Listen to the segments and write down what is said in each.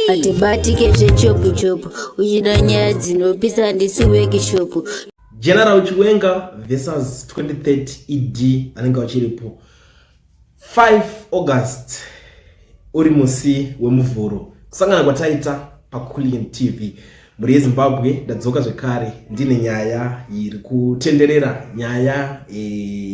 atibatike zvechopu-chopu uchida nyaya dzinopisa ndisi wekishopu. General Chiwenga versus 2030 ED anenge wachiripo 5 August uri musi wemuvhuro. Kusangana kwataita paCoolin TV muri yeZimbabwe ndadzoka zvekare ndine nyaya iri kutenderera nyaya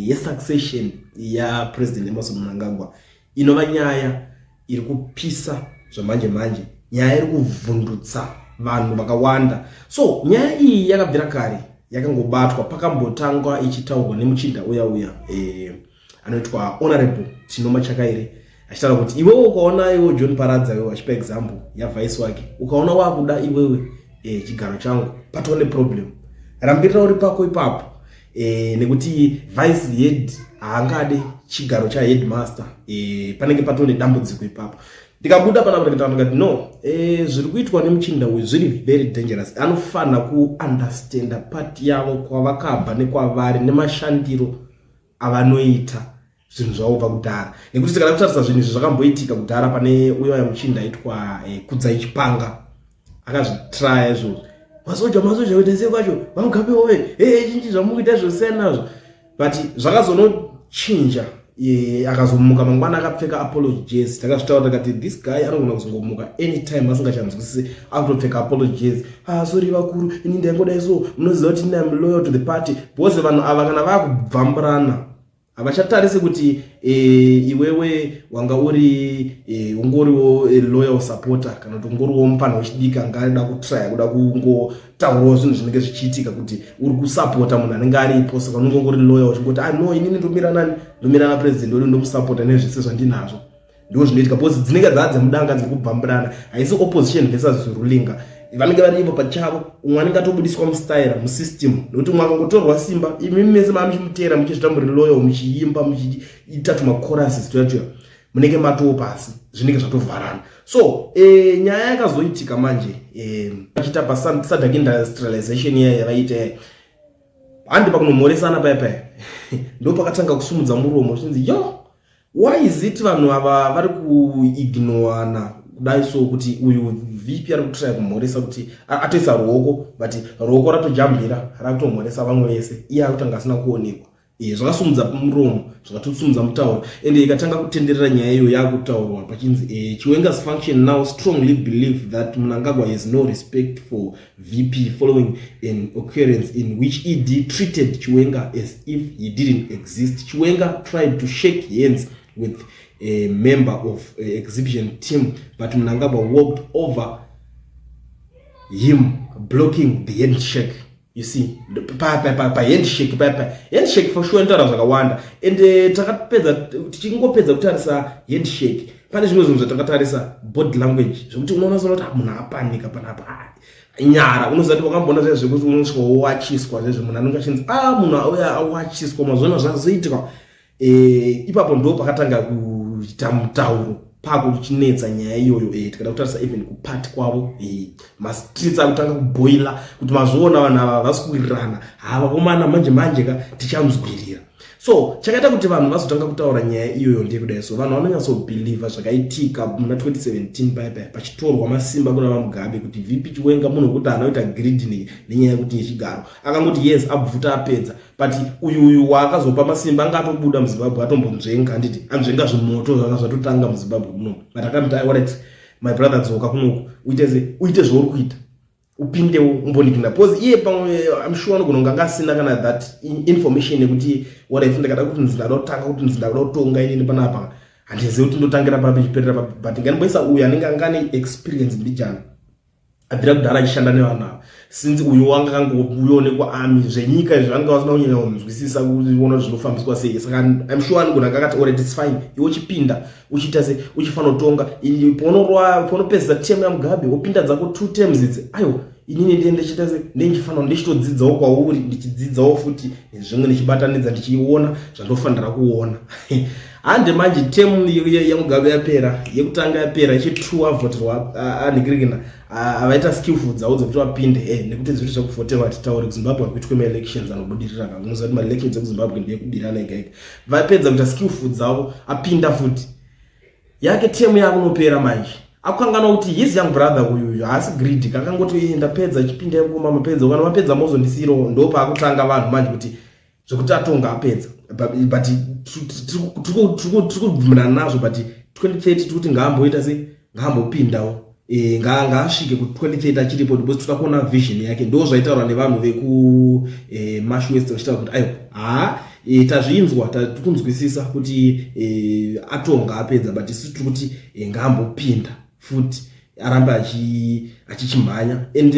yesuccession yaPresident Emmerson Mnangagwa. Inova nyaya iri kupisa zvamanje manje, nyaya iri kuvhundutsa vanhu vakawanda. So nyaya iyi yakabvira kare, yakangobatwa pakambotangwa ichitaurwa nemuchinda uya anoitwa Honorable Tinoma Chakaire achitaura kuti iwewe ukaona iwe John Paradza iwe achipa example ya vice wake, ukaona wakuda iwewe chigaro changu patone problem, rambirira uri pako ipapo nekuti vice head haangade chigaro cha headmaster, panenge patone dambudziko ipapo. Ndikabuda pana ndikati no, zviri kuitwa nemuchinda uyu zviri very dangerous. Anofana ku understand part yavo kwavakabva nekwavari nemashandiro avanoita zvinhu zvavo pakudhara. Nekuti tikada kutarisa zvinhu izvi zvakamboitika kudhara pane uyo muchinda aitwa Kudzai Chipanga. Akazvitraya izvo. Masoja kuita kwacho vamugabe ove chinchi zvamukuita zvosiyana nazvo. But zvakazonochinja. Akazomuka mangwana akapfeka apologies. Takazvitaura takati this guy anogona kuzongomuka anytime asingachanzwisisi akutopfeka apologies. Sorry vakuru, ini ndangoda so munoziva kuti I'm loyal to the party. Bose vanhu ava kana vakubvamburana avachatarisi kuti iwewe wanga ungoriwo loyal supporter kana kuti ungoriwo mupana wechidika ngada kutrya kuda kungotaurawo zvinhu zvinenge zvichiitika kuti uri kusupporta munhu anenge aripo, saka unenge ungori loyal uchingoti no inini ndomirana president uri ndomusupporta nezvese zvandinazvo. Ndiko zvinoitika bose dzinenge dzadze mudanga dziri kubvamburana, haisi opposition versus ruling. Vanenge vari ivo pachavo, umwe anenge atobudiswa mustyle musystem nokuti umwe akangotorwa simba, imi mese mamuchimutera muchizvita muri loyal muchiimba muchiita tumachoruses tuyatuya munenge matoo pasi zvinenge zvatovharana. So nyaya yakazoitika manje achita paSADC industrialization yavaita handi pakunomhoresana paya ndo pakatanga kusumudza muromo chinzi why is it vanhu ava vari kuignowana kudai so kuti uyu VP ari kutraya kumhoresa kuti atoisa ruoko, but ruoko ratojambira rakutomhoresa vamwe vese iye akutanga asina kuonekwa. Zvakasumudza muromo, zvakatosumudza mutauro, ende ikatanga kutenderera nyaya iyo yakutaurwa pachinzi Chiwenga's function now strongly believe that Mnangagwa has no respect for VP following an occurrence in which ED treated Chiwenga as if he didn't exist. Chiwenga tried to shake hands with a member of exhibition team, but Mnangagwa walked over him, blocking the handshake. You see, handshake for sure ndara zvakawanda, and tichingopedza kutarisa handshake pane zvimwe zvinhu zvatakatarisa body language zvokuti unoona zvinoti munhu apanika panapa nyara unozati wakambona zvekuti unosvika wachiswa zvezvo munhu anenge achinzi munhu auya awachiswa mazvona zvazoitika. Ipapo ndo pakatanga kuita mutauro pakuchinetsa nyaya iyoyo. Tikada kutarisa even kupati kwavo mastreets akutanga kuboila kuti mazviona vanhu ava vasikuwirirana havakomana manje ka tichamuzwirira. So chakaita kuti vanhu vazotanga kutaura nyaya iyoyo ndekudai so vanhu vanonyatsobhiliva zvakaitika muna 2017 pachitorwa masimba kuna vaMugabe kuti VP Chiwenga munhu kuti anoita greed nenyaya yekuti yechigaro akangoti yes abvuta apedza, but uyu wakazopa masimba angatobuda muZimbabwe atombonzvenga, handiti anzvenga zvimoto zvanga zvatotanga muZimbabwe muno, but akamti alright my brother dzoka kunoku uite zvauri kuita upindewo umbonikina pose iye pamwe I'm sure anogona kunge asina kana that information yekuti what ndakada kuti ndinada kutanga kuti ndinada kutonga inini panapa handizivi kuti ndotangira papi chiperera papi, but nganiboisa uyu anenge angane experience mbijana abvira kudhara achishanda nevanhu ava since uyu wanga kangoonekwa army zvenyika izvi vanga vasina kunyanya kunzwisisa kuona zvinofambiswa sei, saka I'm sure anogona akati already it's fine iwe uchipinda uchiita se uchifana kutonga paunopedza term yaMugabe wopinda dzako 2 terms idzi inini ndiende chiita se ndingifanira ndichitodzidzawo kwauri ndichidzidzawo futi zvimwe ndichibatanidza ndichiona zvandofanira kuona. Hande manje term yaMugabe yapera, yekutanga yapera ichi2 avoterwa anigirigina avaita skillful dzawo dzokuti vapinde nekuti zviri zvakuvhoterwa atitaure kuZimbabwe kuitwe ma-elections anobudirira kamunoziva kuti ma-elections ekuZimbabwe ndeyekudirana ega vapedza kuita skillful dzawo apinda futi yake term yakunopera manje akukangana kuti his young brother uyu haasi greedy, kakangoti ndapedza chipinda yekuma mapedza kana mapedza mozondisiro ndo paakutanga vanhu manje kuti zvokuti atonga apedza, but tiri kubvumirana nazvo, but 2030 kuti ngaamboita sei, ngaambopindawo ngaasvike ku 2030 achiripo, because takaona vision yake. Ndo zvaitaurwa nevanhu veku Marsh West vachitaura kuti aiwa tazvinzwa tikunzwisisa kuti atonga apedza, but isusu tiri kuti ngaambopinda futi arambe achichimhanya. And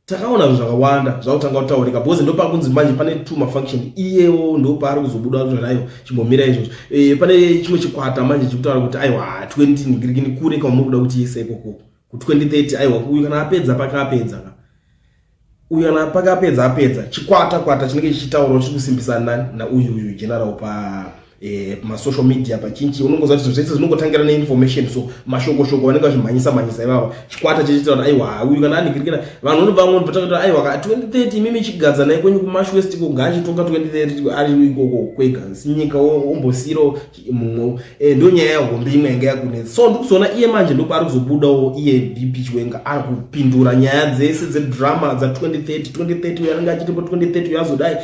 takaona zvinhu zvakawanda zvakutanga kutaurika, because ndo pakunzi manje pane two mafunction, iyewo ndo paari kuzobuda kuti nayo chimbomira izvozvo. Pane chimwe chikwata manje chikutaura kuti aiwa 20 ngirikini kure kwa muri kuda kuti ise ikoko ku 2030 aiwa uyu kana apedza pakapedza, uyu kana pakapedza apedza. Chikwata chinenge chichitaura chikusimbisana na uyu general pa ma social media pachinchi, unongoza kuti zvese zvinongotangira neinformation, so mashoko vanenge vachimhanyisa ivava. Chikwata chichitaura aiwa uyu kana anikirikina vanhu unobva vamwe kuti aiwa 2030 mimi chigadza naye kwenyu kuMarsh West ko ngachitonga 2030 ari ikoko kwega sinyika ombosiro mumwe. Ndo nyaya yahombe imwe yanga yakunetsa. So ndikuzoona iye manje ndo paari kuzobudawo iye DP Chiwenga ari kupindura nyaya dzese dzedrama dza 2030 yanenge achitipo 2030 yazodai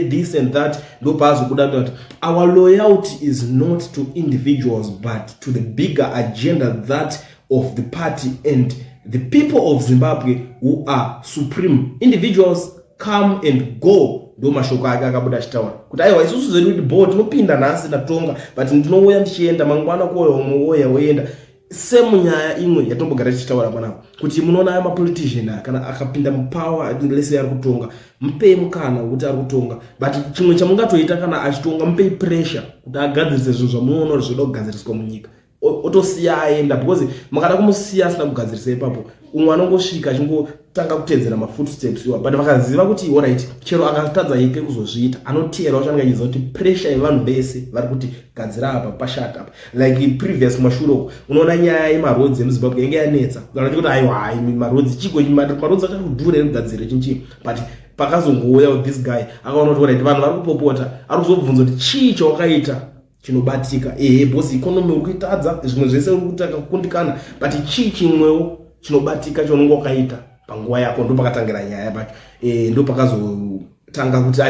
this and that. Ndo paazobuda kuti our loyalty is not to individuals but to the bigger agenda that of the party and the people of Zimbabwe who are supreme. Individuals come and go. Ndo mashoko ake akabuda achitaura kuti aiwa isusu zvedu kuti board tinopinda nhasi tatonga, but ndinouya ndichienda mangwana kuoya umwe oya woenda. Semunyaya imwe yatombogara tichitaura panapo kuti munoona aya mapolitician kana akapinda mupower lese ari kutonga, mupei mukana kuti ari kutonga, but chimwe chamungatoita kana achitonga mupei pressure kuti agadzirise zvinhu zvamunoona kuti zvoda kugadziriswa munyika, otosiya aenda, because makada kumusiya asina kugadziriswa ipapo umwe anongosvika achingotanga kutedzera mafootsteps iwa, but vakaziva kuti alright chero akatadza yeke kuzozviita anotera uchange achiziva kuti pressure yevanhu vese vari kuti gadzira apa pashata apa. Like previous mashuro unoona nyaya yemarhodzi emuZimbabwe yanga yanetsa, kana kuti aiwa marhodzi chiko marhodzi achari kudhura ekugadzira chinchi, but pakazongouya this guy akaona kuti alright vanhu vari kupopota, ari kuzobvunza kuti chii chawakaita chinobatika. Bosi economy uri kuitadza zvimwe zvese uri kutaka kukundikana, but chii chimwewo chinobatika chaunenge wakaita panguva yako. Ndo pakatangira nyaya pacho, ndo pakazotanga kuti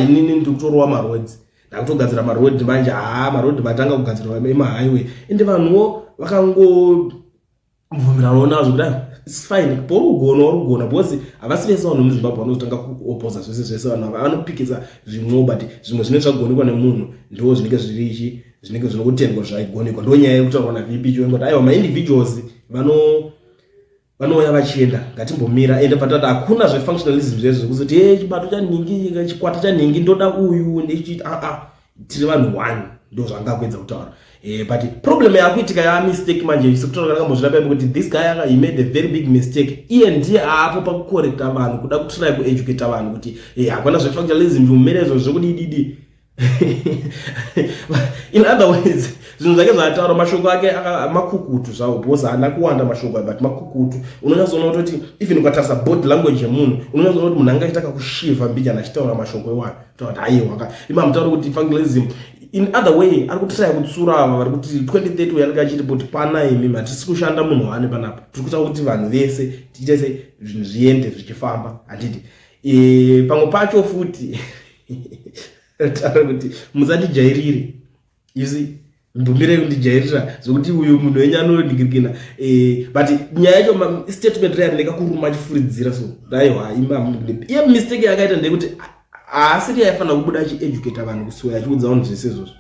inini ndikutorova marhodzi, ndakutogadzira marhodhi manje marhodhi matanga kugadzirwa emahighway, ende vanhuwo vakangobvumiranawo nazvo kuti it's fine, porugona because havasi vese vanhu muZimbabwe vanozotanga kuopoza zvese vanhu vanopikisa zvimwewo, but zvimwe zvinenge zvagonekwa nemunhu ndo zvinenge zvirichi zvinenge zvinokutendwa zvaigonekwa. Ndo nyaya yekutaurwa naVP Chiwenga kuti aiwa ma-individuals vanouya vachienda, ngatimbomira. Ende patata hakuna zvefunctionalism zvezvo zvekuzoti chibato chanhingi chikwata chanhingi ndoda uyu ndechiti tiri vanhu one, ndo zvangakwedza kutaura. But problem yakuitika yamistake manje sekutaura kakambozvirapa kuti this guy he made a very big mistake. Iye ndiye apo pakukorekta vanhu kuda kutry kueducate vanhu kuti hakuna zvefunctionalism zvomerezo zvekudididi. In other words zvinhu zvake zvataura mashoko ake makukutu zvawo, because haana kuwanda mashoko but makukutu. Unonyazoona kuti even ukatarisa body language yemunhu unonyazoona kuti munhu anga achitaka kushivha mbijana achitaura mashoko ewanhu kuti aiwa imamutaura kuti functionalism in other way ari kutry kutsura ava vari kuti 2030 yanenge achiti kuti pana imi hatisi kushanda munhu wane panapa, tiri kuita kuti vanhu vese tiite se zvinhu zviende zvichifamba handiti. Pamwe pacho futi taura kuti musatijairire, you see mbumbire kundijairira zvokuti uyu munhu wenyu anoningirikina. But nyaya yacho statement reya ndikakuruma achifuridzira so daiwa iye mistake yakaita ndekuti haasiri yaifanira kubuda achieducata vanhu kusuya achiudza vanhu zvese izvozvo.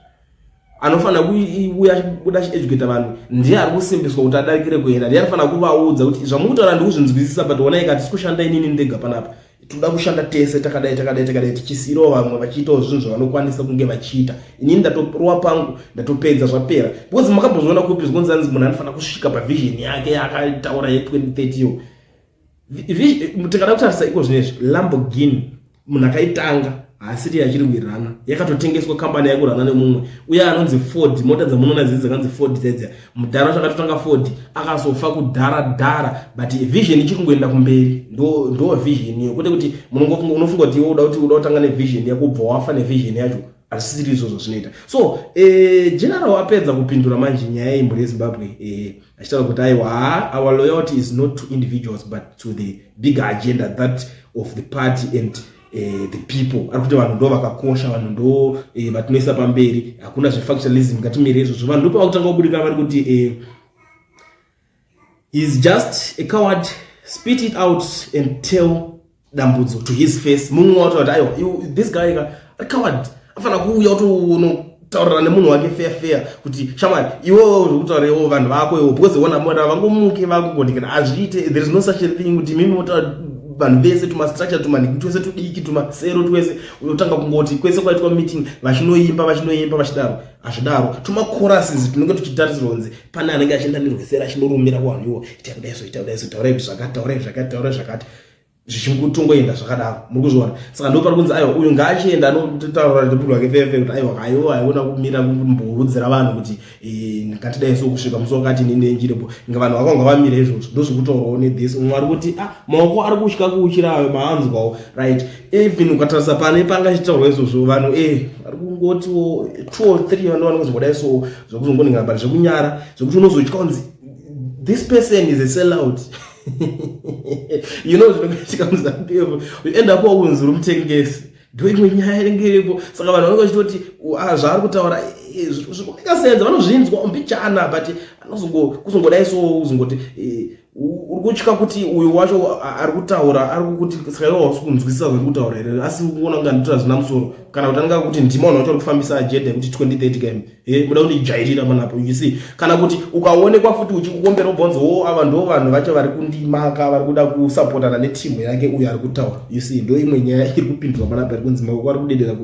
Anofanira kuuya achibuda achieducata vanhu ndiye ari kusimbiswa kuti adarikire kuenda, ndiye anofanira kuvaudza kuti zvamukutaura ndikuzvinzwisisa but onai katisi kushanda inini ndega panapa, toda kushanda tese takadai tichisirawo vamwe vachiitawo zvinhu zvavanokwanisa kunge vachiita. Inini ndatorova pangu ndatopedza zvapera, because makambozviona kupi zvikonzanzi munhu anofanira kusvika pavision yake yakataura ye2030 yo. Tikada kutarisa iko zvinezvi Lamborghini munhu akaitanga haasiri yachiri kuirana, yakatotengeswa kambani yakurana nemumwe uye anonzi Ford. Mota dzamunoona dzidzi dzakanzi Ford dzedza mudhara chakatotanga Ford akasofa kudhara but vision ichiri kungoenda kumberi. Ndo vision iyo, kwete kuti unofunga kuti unoda kutanga nevision yako ubva wafa nevision yacho asisiri izvozvo zvinoita. So general apedza kupindura manje nyaya yemhuri yeZimbabwe achitaura kuti aiwa, our loyalty is not to individuals but to the bigger agenda that of the party and the people. Ari kuti vanhu ndo vakakosha, vanhu ndo vatinoisa pamberi, hakuna zvefactionalism ngatimire izvozvo. Vanhu ndo pakutanga kubudikana vari kuti he is just a coward, spit it out and tell dambudzo to his face. Mumwe wacho kuti ayo this guy a coward, afana kuuya kuti unotaurira nemunhu wake fair kuti shamwari iwewo zvekutaurirewo vanhu vako iwo because wona mona vangomuke vakungondikana azviite. There is no such a thing kuti mimi utaura vanhu vese tumastructure tumaniki twese tudiki tumasero twese unotanga kungoti kwese kwaitwa meeting vachinoimba vachidaro azvidaro tumachoruses tunenge tuchitarisirwa pane anenge achienda nerwesera achinorumira kuvanhu iwo taurai zvakati zvichikutongoenda zvakadaro. Muri kuzviona. Saka ndo pari kunzi ayo uyu ngaachienda anotaura nemunhu wake fefe kuti aiwa aiona kumira kumborudzira vanhu kuti ngatidai so kusvika musi wakati nenjirepo nga vanhu vakanga vamira izvozvo ndo zvekutaurawo nethis. Umwe ari kuti maoko ari kutya kuuchirayo mahanzwawo right. Even ukatarisa pane panga achitaurwa izvozvo vanhu ari kungotiwo 2 or 3 vanhu vanozongodai so zvekuzongoningira bari zvekunyara zvekuti unozotya kunzi this person is a sellout. You know zvinoitika muZambia you end up wakunzura mutengesi ndo imwe nyaya inengerepo. Saka vanhu vanenge vachitoti zvaari kutaura zvinomeka sense, vanozvinzwa mbichana but kuzongodai so uzongoti uri kutya kuti uyu wacho ari kutaura ari kuti saka iwo hausi kunzwisisa zviri kutaura here asi kuona kunga nditoda zvina musoro kana kutanga kuti ndima unhu wacho uri kufambisa ajenda yekuti 2030 game muda kundijairira panapo you see. Kana kuti ukaonekwa futi uchikukombera ubvonzo ava ndo vanhu vacho vari kundimaka vari kuda kusapotana netimu yake uyu ari kutaura you see. Ndo imwe nyaya iri kupindurwa panapo ari kunzi maoko ari kudedera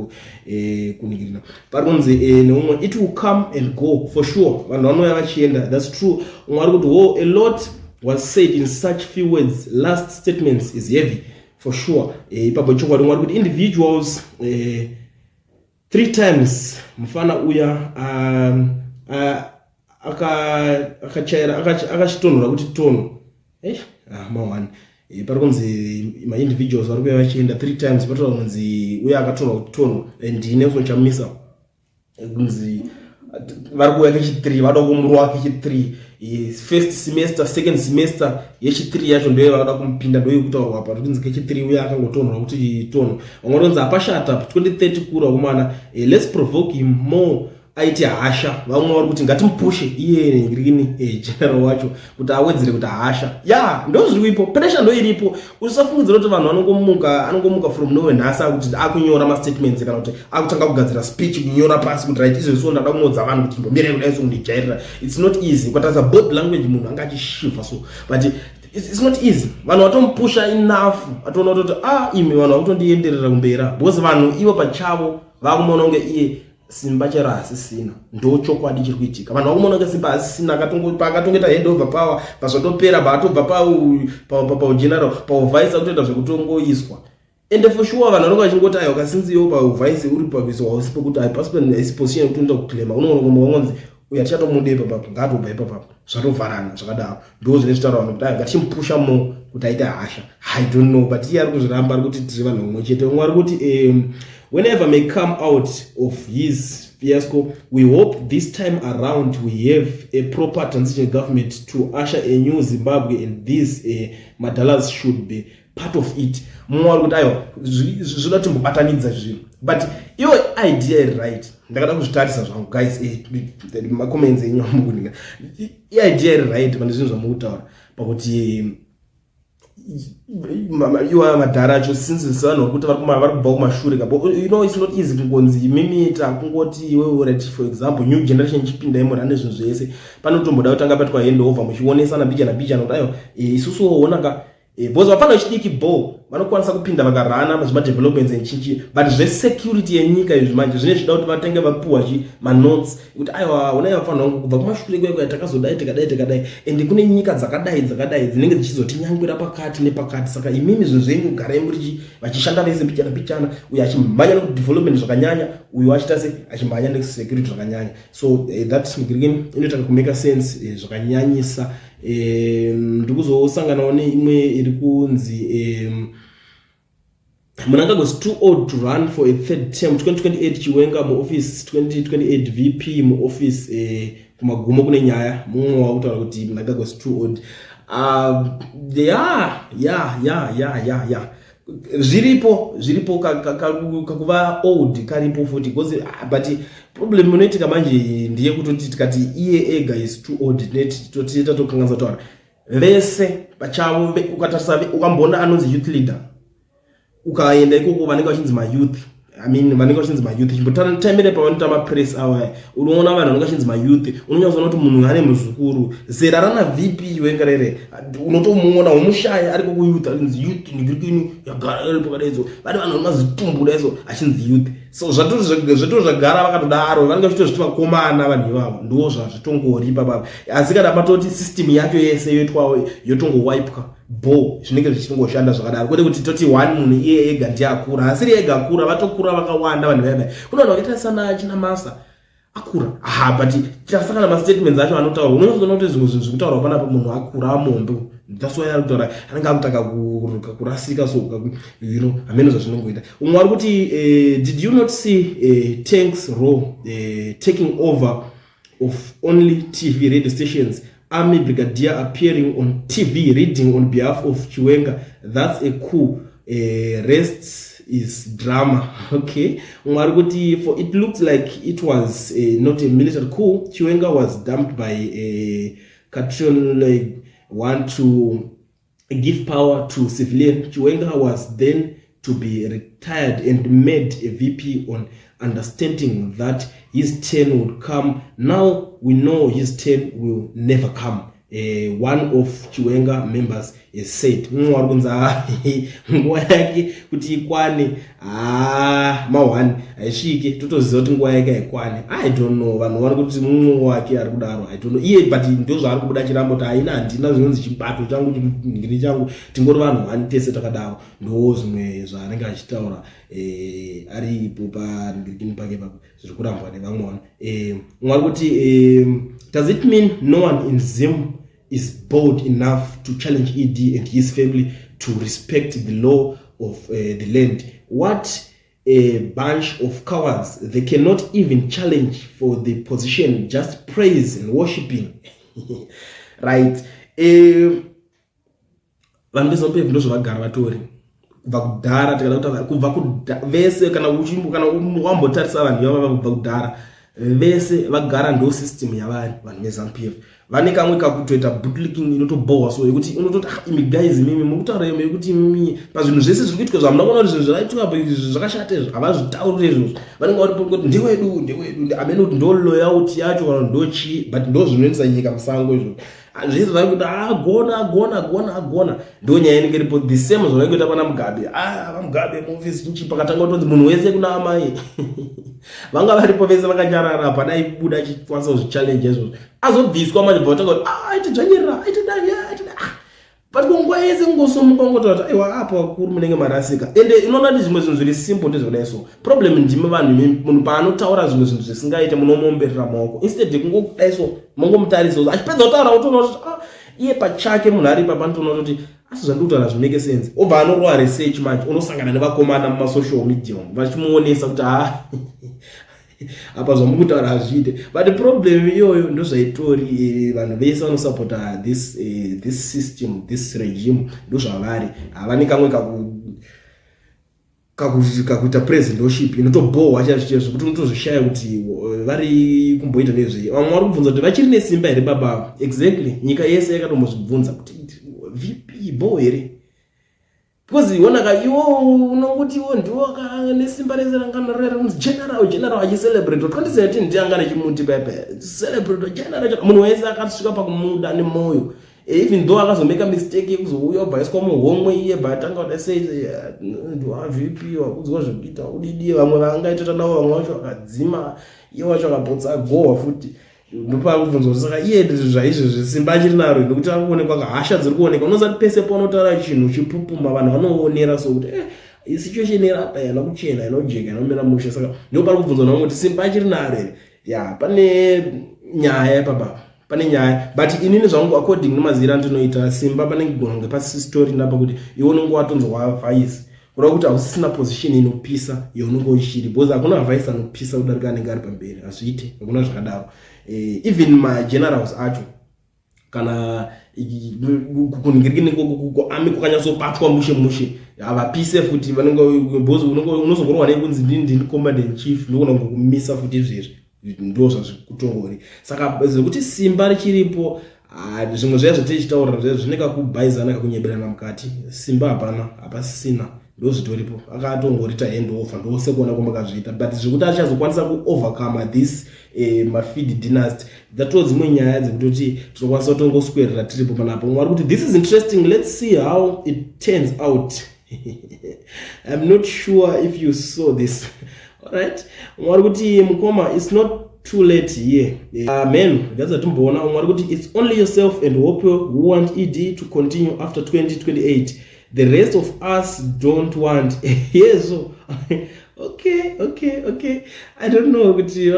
kunikirina pari kunzi neumwe it will come and go for sure. Vanhu vanouya vachienda that's true. Umwe ari kuti a lot was said in such few words. Last statements is heavy for sure. Ipapo chokwadi umwe ari kuti individuals 3 times mufana uya akachitonhora kuti tono mawani pari kunzi ma-individuals vari kuya vachienda 3 times patoa kunzi uya akatonhora kuti tono ndine kuchamisa kunzi vari kuya kechi3 vada kumurwa kechi3 first semester second semester yechi3 yacho ndoye vakada kumupinda ndoye kutaurwa apa kunzi kechi3 uya akangotonhora kuti tono. Vamwe vanonzi apashata 2030 kura kumana let's provoke him more aiti hasha. Vamwe vari kuti ngatimupushe iye ngirini general wacho kuti awedzere kuti hasha ndo zviripo pressure ndo iripo. Usafungidzira kuti vanhu anongomuka from nowhere nhasi akuti akunyora ma-statements kana kuti akutanga kugadzira speech kunyora pasi kuti right izvo so ndada kumodza vanhu kuti ndomira kudai so kundijairira. It's not easy. Ukatarisa body language munhu anga achishiva so but it's not easy. Vanhu vatomupusha enough atoona kuti imi vanhu vakutondienderera kumbera because vanhu ivo pachavo vakumona kunge iye simba chero asisina ndo chokwadi chiri kuitika. Vanhu vakumona kunge simba asisina pakatongeta hand over power pazotopera paatobva paugeneral pauvice akutoita zvekutongoiswa ende for sure vanhu vanonga vachingoti ayo kasinziwo pauvice uri paviso hausi pekuti haisi position yekuti unoita kuclaima unoona kumba wangonzi uya tichatomude ipapapo ngaatobva ipapapo zvatovharana zvakadaro ndo zvine zvitaura vanhu kuti ngatichimupusha mo kuti aite hasha. I don't know but iye ari kuzviramba ari kuti tiri vanhu umwe chete. Umwe ari kuti whenever may come out of his fiasco we hope this time around we have a proper transition government to usher a new Zimbabwe and these madalas should be part of it. Mumwe ari kuti ayo zvoda timbobatanidza zvinhu but iwo idea iri right. Ndakada kuzvitarisa zvangu guys macomments enyu amukuninga idea iri right pane zvinhu zvamukutaura pakuti iwa madhara acho since vanhu kuti vari kubva kumashure you know it's not easy kungonzi mimita kungoti iwe right for example new generation chipinda imona nezvinhu zvese panotomboda kutanga patwa hand over muchionesana bichana kuti ayo isusu woonanga because vafana vachidiki ball vanokwanisa kupinda vakarana mazvimadevelopments enchinchi but zvesecurity yenyika izvi manje zvine zvida kuti vatenge vapuwa manotes kuti aiwa unai vafanira kubva kumashure kweko yatakazodai tikadai ende kune nyika dzakadai dzinenge dzichizotinyangwira pakati nepakati. Saka imimi zvinhu zvenyu garai muri vachishanda vese pichana uyu achimhanya nekudevelopment zvakanyanya uyu achita se achimhanya nekusecurity zvakanyanya. So that inoita kumeka sense zvakanyanyisa. Ndikuzosanganawo neimwe iri kunzi Mnangagwa was too old to run for a third term. 2028 Chiwenga mu office, 2028 VP mu office kumagumo kune nyaya mumwe wakutaura kuti Mnangagwa was too old. Zviripo kakuva old karipo futi because but problem inoitika manje ndiye kutoti tikati iye ega is too old net totiita tokanganza taura vese pachavo ukatarisa ukambona anonzi youth leader ukaenda ikoko vanenge vachinzi mayouth vanenge vachinzi mayouth chimbotamire pavanotama press awa unoona vanhu vanenge vachinzi mayouth unonyazoona kuti munhu ane muzukuru zera rana VP wengarere unotomuona umushaya ariko kuyouth achinzi youth nigirikini yagara ripo kadaidzo vane vanhu vanomazitumbuda izo achinzi youth so zvato zvagara vakatodaro vanenge vachitozviti vakomana vanhu ivavo ndo zvazvitongori papa asi kana patoti system yacho yese yoitwawo yotongowipwa zvinenge zvichitongoshanda zvakadaro kwete kuti toti one munhu iye ega ndiye akura asiri ega akura vatokura vakawanda vanhu vaya kuna vanhu vakaita sana achina masa akura but chasakana mastatements acho anotaura unozoona kuti zvimwe zvinhu zvekutaura panapa munhu akura amombe that's why ari kutaura anenge akutaka kurasika so ameno zvazvinongoita umwe ari kuti did you not see tanks raw taking over of only TV radio stations, army brigadier appearing on TV reading on behalf of Chiwenga? That's a coup. Rest is drama. Okay, for it looked like it was not a military coup. Chiwenga was dumped by a Katron want to give power to civilian. Chiwenga was then to be retired and made a VP on understanding that his turn would come. Now we know his turn will never come. One of Chiwenga members is said nguwa yake kuti ikwane mawani aishike totoziva kuti nguwa yake ikwane. I don't know vanhu vari kuti mumwe wake ari kudaro. I don't know iye but ndo zvaari kubuda chirambo kuti haina handina zvinonzi chibato changu chingiri changu tingori vanhu vani tese takadaro ndo zvimwe zvaanenge achitaura ari ipo pangirikini pake papo zviri kurambwa nevamwe vanhu. Mwari kuti does it mean no one in Zim is bold enough to challenge ED and his family to respect the law of the land? What a bunch of cowards. They cannot even challenge for the position, just praise and worshiping. Right. Vanhu vezopevhi ndozvavagara vatori kubva kudhara tikada kubva vese kana wambotarisa vanhu ivava kubva kudhara vese vagara ndo system yavari vanhu veZANU-PF vane kamwe kakutoita bootlicking inotobohwa so yekuti unototi imi guys mimi mukutaura yekuti mimi pazvinhu zvese zviri kuitika zvamunoona kuti zvinhu zvakaitwa zvakashata izvo havazvitauri izvozvo vanenge vari kuti ndewedu amene kuti ndo loyalty yacho kana ndochi but ndo zvinoendesa nyika musango izvo zvese vari kuti agona ndo nyaya inenge iripo the same zvavaikuita pana Mugabe Mugabe muofisi chinchi pakatanga kutonzi munhu wese kuna amai vanga varipo vese vakanyarara pana ibuda achikwanisa kuzvichallenge izvozvo azobviswa manje bvatanga kuti aitidzvanyirira aitidavya but kunguva yese kungosomuka ungotaura kuti aiwa apa vakuru munenge marasika ende inoona kuti zvimwe zvinhu zviri simple ndezvakadai so problem ndime vanhu munhu paanotaura zvimwe zvinhu zvisingaite munomomberera maoko instead kungokudai so mongomutarisa achipedza kutaura utoona kuti iye pachake munhu ari papanotoona kuti asi zvandikutaura zvimake sense obva anorowa research manje unosangana nevakomana mumasocial media vachimuonesa kuti apa zvamukutaura hazviite but the problem iyoyo ndozvaitori vanhu vese vanosupporta this system this regime ndozvavari havane kamwe kakuita presidentship inotobohwa chaizvo kuti unotozvishaya kuti vari kumboita nezvei vamwe vari kubvunza kuti vachiri nesimba here baba exactly nyika yese yakatombozvibvunza kuti VP bo here because iwonaka iwo unongoti iwo ndiwo nesimba rese ranganorera kunzi general achicelebrate 2017 ndiangane chimuti pepe celebrate general munhu wese akasvika pakumuda nemoyo even though akazomeka mistake yekuzouya obhaiswa muhomwe iye batanga kudasei ndiwa VP wakudzwa zvekuita udidi vamwe vangaita navo vamwe vacho vakadzima iye wacho akapotsa gowa futi ndopa kubvunza saka iye zvaizvo zvisimba achiri naro ndokuti akuonekwa kahasha dziri kuoneka unozati pese panotaura chinhu chipupuma vanhu vanoonera so kuti situation irapa yana kuchena inojeka inomera mushe saka ndopa kubvunza navo kuti simba achiri naro pane nyaya papa pane nyaya but inini zvangu according nemazira ndinoita simba pane gona kunge pasi story napa kuti iwe unenge watonzwa vice kureva kuti hausisina position inopisa yaunenge uchiri, because hakuna mavhaisi anopisa kudarika anenge ari pamberi, hazviite, hakuna zvakadaro. Even magenerals acho kana kuningirikini ami kwakanyatsobatwa mushe havapise futi, unozongorwa nekunzi ndini commander in chief ndokona kumisa futi izvezvi, ndo zvazvikutongori. Saka zvekuti simba richiripo, zvimwe zvaya zvatichitaurira zvinenge kubhaizana kakunyeberana mukati, simba hapasisina, ndo zvitoripo. Akatongorita handover ndose kuona kwamakazviita, but zvekuti achazokwanisa kuovercome this mafeed dynasty, dzatoo dzimwe nyaya dzekutoti tinokwanisa kutongoswerera tiripo panapo. Mwari kuti this is interesting, let's see how it turns out. I'm not sure if you saw this. Alright, mwari kuti mukoma, it's not too late here. Amen. That's what tumboona. Mwari kuti it's only yourself and Hope who want ED to continue after 2028. The rest of us don't want. Yes, so okay. I don't know kuti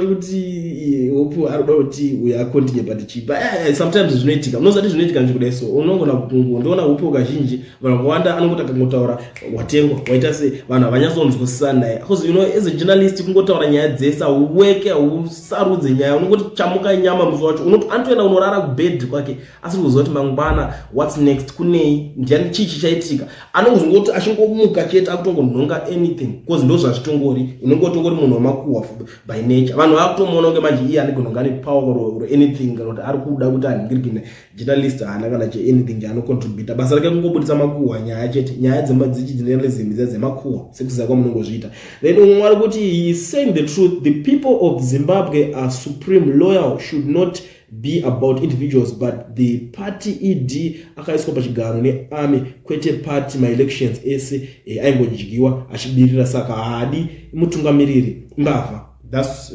Hope aroda kuti we are continue but chipa. Sometimes zvinoitika. Unozati zvinoitika nje so. Unongona kungoona Hope kazhinji vanowanda anongotaka kungotaura watengwa waita se vanhu avanyasonzwisana naye. Because you know as a journalist kungotaura nyaya dzesa uweke usarudze nyaya, unongoti chamuka nyama muzo wacho anotoenda unorara kubed kwake asi kuzoti mangwana what's next kunei ndiani chichi chaitika, anongozongoti ashingomuka chete akutongonhonga anything because ndo zvazvitongori, inongotongori munhu wamakuwa by nature. Vanhu vakutomuona kunge manje iye anigononga power or anything kana kuti ari kuda kuti aningirikine journalist haana kana che anything chaanocontribute, basa rake kungobudisa makuwa nyaya chete, nyaya dzemadzichidzinelezimbi dzemakuwa sekuziva kwamunongozviita. Then mwari kuti he is saying the truth, the people of Zimbabwe are supreme, loyal, should not be about individuals but the party ED akaiswa pachigaro nearmy kwete party elections ese aingodyiwa achidirira, saka haadi mutungamiriri mbavha. That's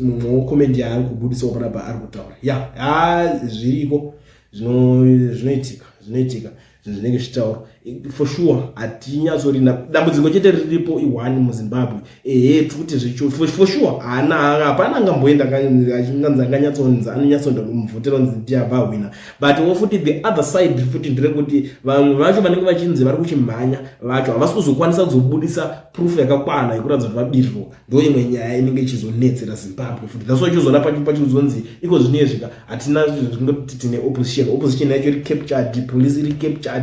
comment yaari kubudisa panapa ari kutaura. Zviriko zvinoitika zvinenge zvitaura for sure. Hatinyatsori dambudziko chete riripo i1 muZimbabwe kuti zvicho for sure hapana angamboenda achinganzanganyatsonza anonyatsonda muvhotera ndiyabva wina, but wofuti the other side futi ndirekuti vamwe vacho vanenge vachinzi vari kuchimhanya vacho havasi kuzokwanisa kuzobudisa proof yakakwana yekuratidza kuti vabirirwa. Ndo imwe nyaya inenge ichizonetsera Zimbabwe futi. That's why chizona pachizonzi iko zvinezvika hatina zvingoti tine opposition yacho iri captured, police iri captured,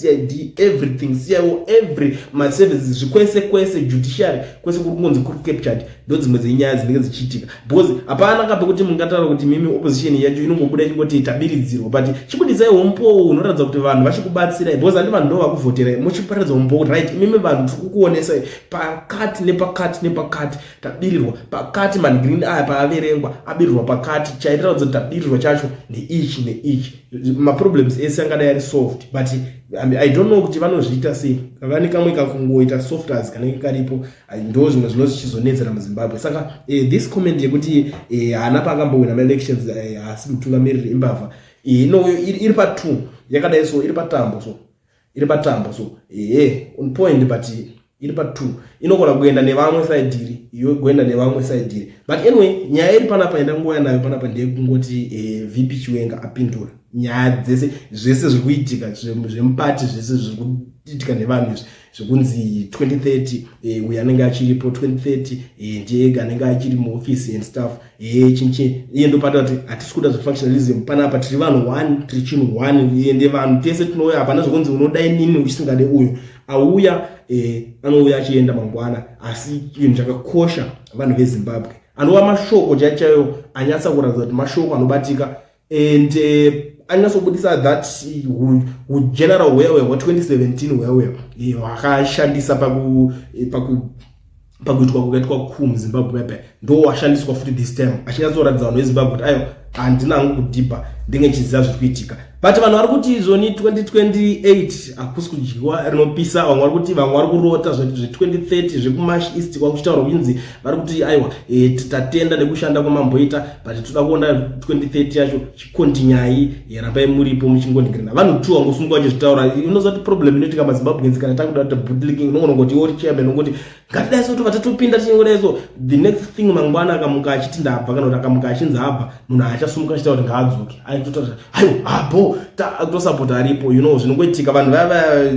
CID, everything, CIO, every services zvikwese judiciary kwese kungonzi kuri captured. Ndo dzimwe dzenyaya dzinenge dzichiitika because hapana kape kuti mungataura kuti mimi opposition yacho inongobuda chingoti tabiridzirwa, but chibudisai umpo unoratidza kuti vanhu vachikubatsirai because handi vanhu ndo vakuvhoterai muchiparidza umpo right, mimi vanhu tikukuonesai pakati nepakati tabirirwa, pakati mangreen aya paaverengwa abirirwa pakati, chaitira kuti tabirirwa chacho neichi maproblems ese angadai ari solved, but I don't know kuti vanozviita sei, kavani kamwe kakungoita softwares kanenge karipo, ndo zvimwe zvinozvichizonetsera muZimbabwe. Saka this comment yekuti haana pakambowina ma-elections asi mutungamiriri imbavha iri pa2 yakadai so, iri patambo so on point, but iri pa2 inogona kuenda nevamwe side iri iyo kuenda nevamwe side iri, but anyway nyaya iri panapa endangoya nayo panapa ndeyekungoti VP Chiwenga apindura nyaya dzese zvese zviri kuitika zvemupati zvese zviri kuitika nevanhu izvi zvekunzi 2030 uyo anenge achiripo 2030 ndiye anenge achiri muofisi and stuff iye ndopata kuti hatisi kuda zvefunctionalism panapa tiri vanhu 1 tiri chinhu 1 ende vanhu tese tinouya hapana zvekunzi unodai nini uchisingade uyu auya anouya achienda mangwana, asi chinhu chakakosha vanhu veZimbabwe anova mashoko chaichayo anyatsa kuratidza kuti mashoko anobatika and anyatsobudisa that general wewe wa2017 wewe wakashandisa pakuitwa kukaitwa muZimbabwe pepe ndo washandiswa futi this time achinyatsoratidza vanhu veZimbabwe kuti ayo handina hangu kudhipa ndenge chiziva zviri kuitika, but vanhu vari kuti izvoni 2028 hakusi kudyiwa rinopisa. Vamwe vari kuti vamwe vari kurota zve2030 zvekumash east kwakuchitaura kunzi vari kuti aiwa tatenda nekushanda kwamamboita, but toda kuona 2030 yacho chikontinyai rambai muripo muchingoningirana. Vanhu tu vangosunguka vachizvitaura, unozati problem inoitika maZimbabweans kana takuda kuti bootlicking unogona kuti ori chairman unongoti ngatidai so tobva tatopinda tichingodai so the next thing mangwana akamuka achiti ndabva kana kuti akamuka achinzi abva munhu achasumuka achitaura kuti ngaadzoke aitotata hayo abo kutosapota aripo zvinongoitika vanhu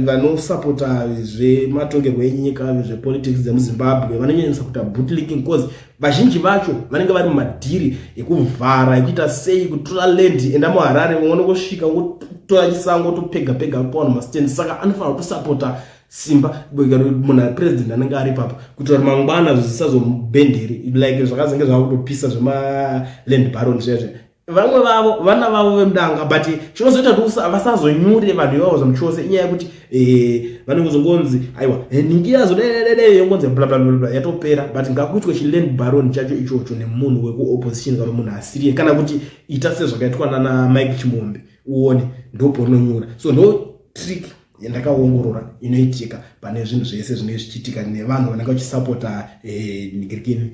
vanosapota zvematongerwo enyika zvepolitics dzemuzimbabwe vanonyanyisa kuita bootlicking cause vazhinji vacho vanenge vari mumadhiri ekuvhara ekuita sei kutora land enda muharare uone kusvika ngotora chisango topega pawanhu mastand saka anofanira kutosapota simba munhu president anenge ari papo kuitira kuti mangwana zvisazomubhenderi like zvakazenge zvakutopisa zvemaland baron zvezve vamwe vavo vana vavo vemudanga but chinozoita kuti vasazonyure vanhu ivavo zvamuchose inyaya yekuti vanenge kuzongonzi aiwa ningiyazo yongonzi blablabla yatopera but ngakuitwe chiland baron chacho ichocho nemunhu wekuopposition kana munhu asiriye kana kuti ita sezvakaitwa nana Mike Chimombe uone ndopo rinonyura so ndo trick yandakaongorora inoitika pane zvinhu zvese zvinenge zvichiitika nevanhu vanenge vachisapota nigirikini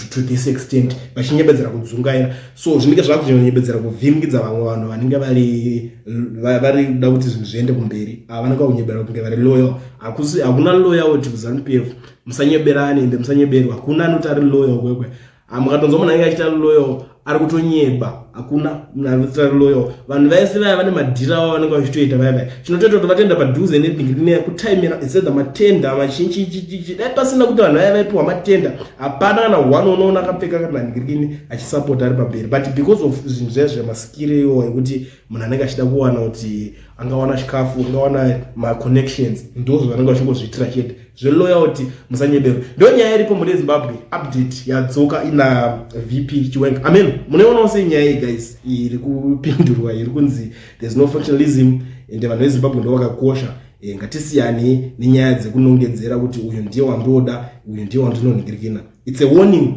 to this extent vachinyebedzera kudzungaira so zvinenge zvakunyebedzera kuvhiringidza vamwe vanhu vanenge vari kuda kuti zvinhu zviende kumberi vanenge vakunyebera kunge vari loyal hakuna loyalty kuZANU-PF musanyeberani ende musanyeberwa hakuna anoti ari loyal kwekwe mukatonzwa munhu anenge achita loyal ari kutonyeba hakuna munhu loyal vanhu vaise vaya vane madhira avo vanenge vachitoita vaya chinotoita kuti vatenda padhuze nedingirine kutaimira instead matenda machinchi dai pasina kuti vanhu vaya vaipiwa matenda hapana kana one unoona akapfeka kana ningirine achisapota ari pamberi but because of zvinhu zvezve masikiri iwo ekuti munhu anenge achida kuwana kuti angawana chikafu angawana maconnections ndozvo vanenge vachingozviitira chete zveloyalty musanyeberwa ndonyaya iripo mune Zimbabwe update yadzoka ina VP Chiwenga amen munoona sei nyaya iyi guys iri kupindurwa iri kunzi there's no factionalism ende vanhu veZimbabwe ndo vakakosha ngatisiyane nenyaya dzekunongedzera kuti uyu ndiye wandoda uyu ndiye wandinoningirikina it's a warning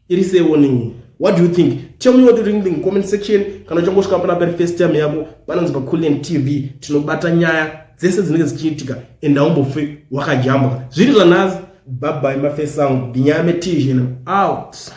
it is a warning. What do you think? Tell me what you think in the comment section. Kana chongosvika pana first time yako panonzi paKulen TV tinobata nyaya dzese dzinenge dzichiitika enda umbofe wakajamba zviri zvanhazi bye bye mafesangu Dinyame T out.